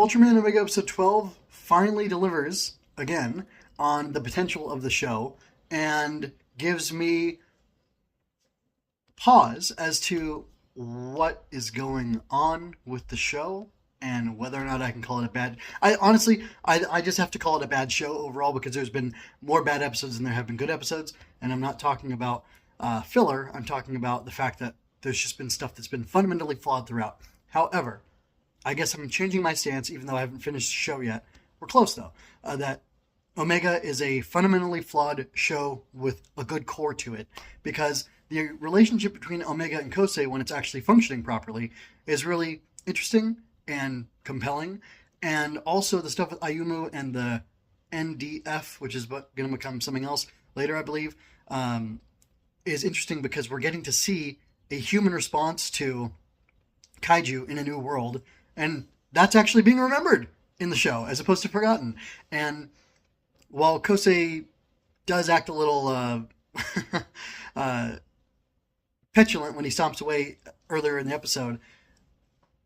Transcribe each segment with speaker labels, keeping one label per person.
Speaker 1: Ultraman Omega episode 12 finally delivers again on the potential of the show and gives me pause as to what is going on with the show and whether or not I can call it a bad. I just have to call it a bad show overall because there's been more bad episodes than there have been good episodes, and I'm not talking about filler. I'm talking about the fact that there's just been stuff that's been fundamentally flawed throughout. However, I guess I'm changing my stance, even though I haven't finished the show yet. We're close, though. That Omega is a fundamentally flawed show with a good core to it, because the relationship between Omega and Kosei, when it's actually functioning properly, is really interesting and compelling. And also the stuff with Ayumu and the NDF, which is going to become something else later, I believe, is interesting because we're getting to see a human response to kaiju in a new world, and that's actually being remembered in the show as opposed to forgotten. And while Kosei does act a little petulant when he stomps away earlier in the episode,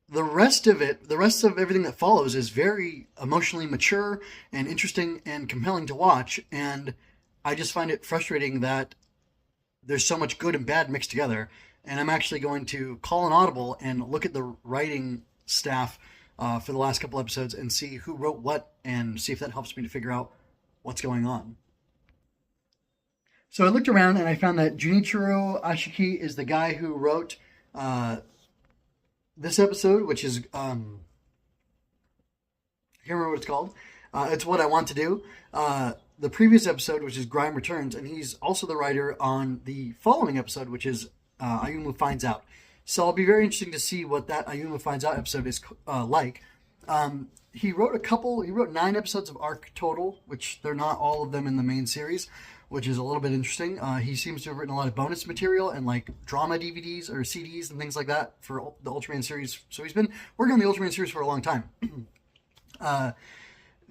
Speaker 1: the rest of everything that follows is very emotionally mature and interesting and compelling to watch. And I just find it frustrating that there's so much good and bad mixed together. And I'm actually going to call an audible and look at the writing staff for the last couple episodes and see who wrote what and see if that helps me to figure out what's going on. So I looked around and I found that Junichiro Ashiki is the guy who wrote this episode, which is, I can't remember what it's called. It's What I Want to Do. The previous episode, which is Grime Returns, and he's also the writer on the following episode, which is Ayumu Finds Out. So I'll be very interesting to see what that Ayumu Finds Out episode is like. He wrote 9 episodes of arc total, which they're not all of them in the main series, which is a little bit interesting. He seems to have written a lot of bonus material and like drama DVDs or CDs and things like that for the Ultraman series. So he's been working on the Ultraman series for a long time.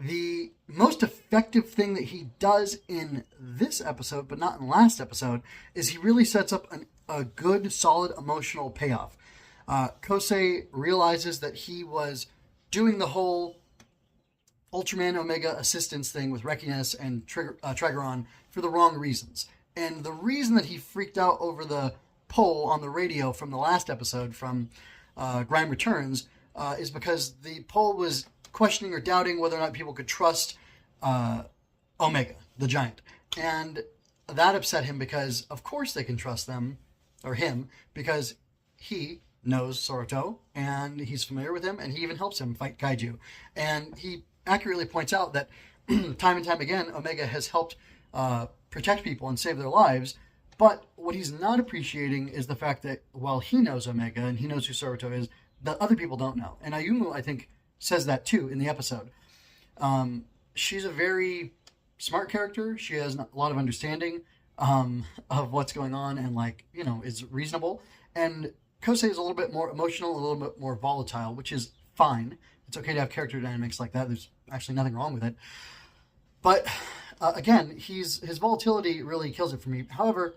Speaker 1: The most effective thing that he does in this episode, but not in the last episode, is he really sets up a good, solid emotional payoff. Kosei realizes that he was doing the whole Ultraman Omega assistance thing with Rekiness and Trigeron for the wrong reasons. And the reason that he freaked out over the poll on the radio from the last episode from Grime Returns is because the poll was questioning or doubting whether or not people could trust Omega, the giant. And that upset him because, of course, they can trust them, or him, because he knows Sorato, and he's familiar with him, and he even helps him fight kaiju. And he accurately points out that time and time again, Omega has helped protect people and save their lives. But what he's not appreciating is the fact that while he knows Omega and he knows who Sorato is, the other people don't know. And Ayumu, I think, says that too in the episode. She's a very smart character. She has a lot of understanding of what's going on and, is reasonable. And Kosei is a little bit more emotional, a little bit more volatile, which is fine. It's okay to have character dynamics like that. There's actually nothing wrong with it. But again, his volatility really kills it for me. However,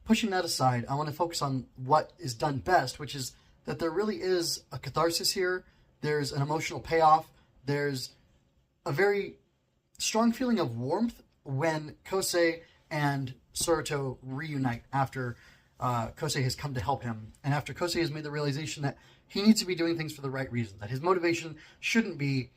Speaker 1: pushing that aside, I want to focus on what is done best, which is that there really is a catharsis here. There's an emotional payoff. There's a very strong feeling of warmth when Kosei and Sorato reunite after Kosei has come to help him, and after Kosei has made the realization that he needs to be doing things for the right reason, that his motivation shouldn't be...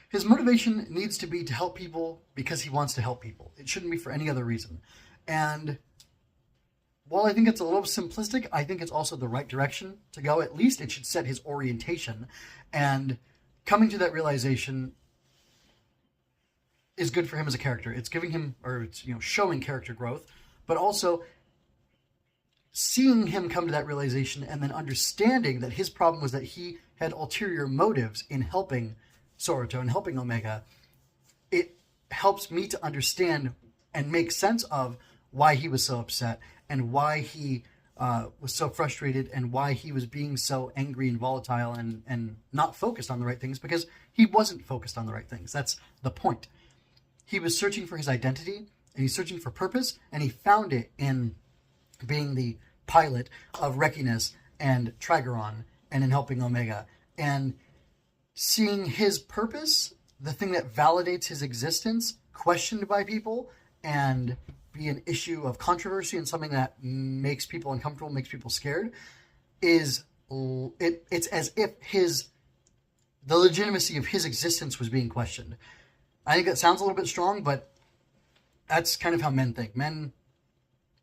Speaker 1: His motivation needs to be to help people because he wants to help people. It shouldn't be for any other reason. And while I think it's a little simplistic, I think it's also the right direction to go. At least it should set his orientation. And coming to that realization is good for him as a character. It's giving him, or it's showing character growth, but also seeing him come to that realization and then understanding that his problem was that he had ulterior motives in helping Sorato and helping Omega. It helps me to understand and make sense of why he was so upset and why he was so frustrated and why he was being so angry and volatile and not focused on the right things, because he wasn't focused on the right things. That's the point. He was searching for his identity, and he's searching for purpose, and he found it in being the pilot of Rekiness and Trigoron and in helping Omega. And seeing his purpose, the thing that validates his existence, questioned by people and be an issue of controversy and something that makes people uncomfortable, makes people scared, it's as if the legitimacy of his existence was being questioned. I think that sounds a little bit strong, but that's kind of how men think. Men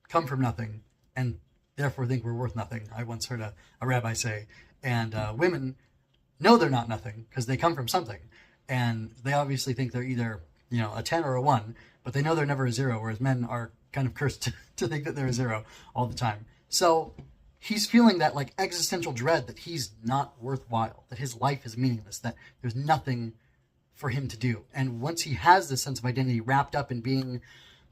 Speaker 1: come from nothing and therefore think we're worth nothing. I once heard a rabbi say. And women know they're not nothing because they come from something. And they obviously think they're either, a 10 or a 1, but they know they're never a 0, whereas men are kind of cursed to think that they're a 0 all the time. So he's feeling that like existential dread that he's not worthwhile, that his life is meaningless, that there's nothing for him to do. And once he has this sense of identity wrapped up in being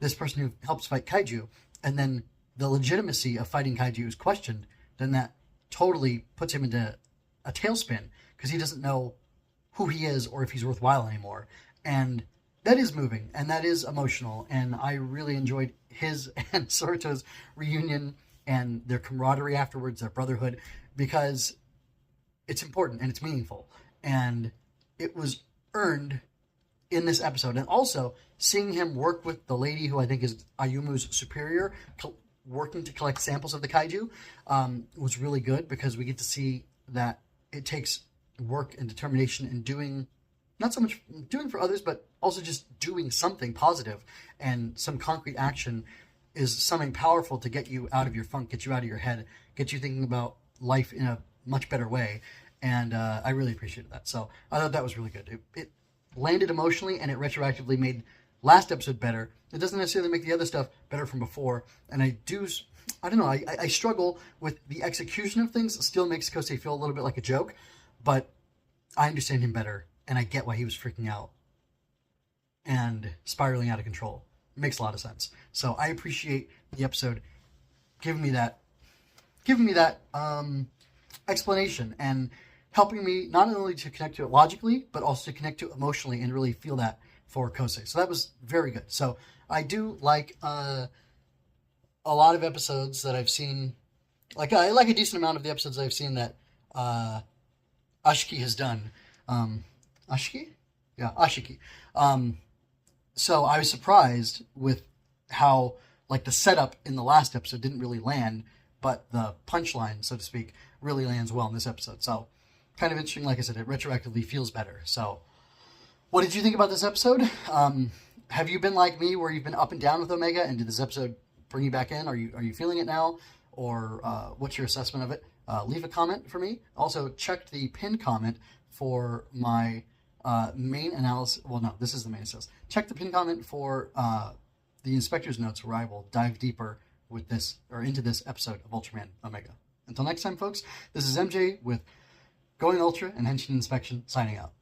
Speaker 1: this person who helps fight kaiju, and then the legitimacy of fighting kaiju is questioned, then that totally puts him into a tailspin because he doesn't know who he is or if he's worthwhile anymore. And that is moving and that is emotional. And I really enjoyed his and Sorato's reunion and their camaraderie afterwards, their brotherhood, because it's important and it's meaningful. And it was earned in this episode. And also seeing him work with the lady who I think is Ayumu's superior, working to collect samples of the kaiju, was really good because we get to see that it takes work and determination in doing, not so much doing for others, but also just doing something positive, and some concrete action is something powerful to get you out of your funk, get you out of your head, get you thinking about life in a much better way. And I really appreciated that. So I thought that was really good. It landed emotionally, and it retroactively made last episode better. It doesn't necessarily make the other stuff better from before. And I don't know, I struggle with the execution of things. It still makes Kosei feel a little bit like a joke, but I understand him better, and I get why he was freaking out and spiraling out of control. It makes a lot of sense. So I appreciate the episode giving me that explanation and helping me not only to connect to it logically, but also to connect to it emotionally and really feel that for Kosei. So that was very good. So I do like a lot of episodes that I've seen. Like I like a decent amount of the episodes I've seen that Ashiki has done. Ashiki? Yeah, Ashiki. So I was surprised with how like the setup in the last episode didn't really land, but the punchline, so to speak, really lands well in this episode. So kind of interesting. Like I said, it retroactively feels better. So what did you think about this episode? Have you been like me where you've been up and down with Omega, and did this episode bring you back in? Are you feeling it now? Or what's your assessment of it? Leave a comment for me. Also, check the pinned comment for my main analysis. Well, no, this is the main analysis. Check the pinned comment for the inspector's notes, where I will dive deeper with this or into this episode of Ultraman Omega. Until next time, folks, this is MJ with Going Ultra and Henshin Inspection signing out.